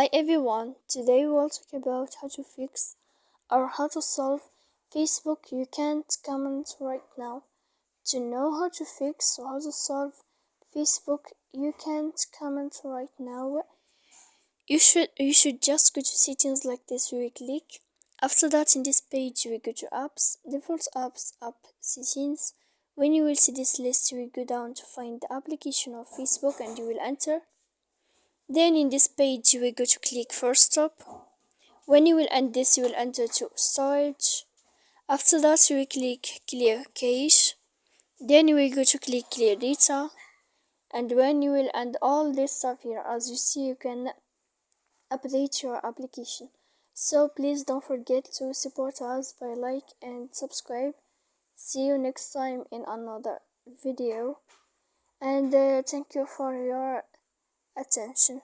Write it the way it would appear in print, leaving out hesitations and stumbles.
Hi everyone, today we'll talk about how to fix or how to solve Facebook you can't comment right now. To know how to fix or how to solve Facebook you can't comment right now, you should just go to settings like this. We click. After that, in this page we go to apps, default apps, app settings. When you will see this list, you will go down to find the application of Facebook and you will enter. Then in this page you will go to click first stop. When you will end this, you will enter to storage. After that, you will click clear cache. Then you will go to click clear data. And when you will end all this stuff here, as you see, you can update your application. So please don't forget to support us by like and subscribe. See you next time in another video. And thank you for your attention.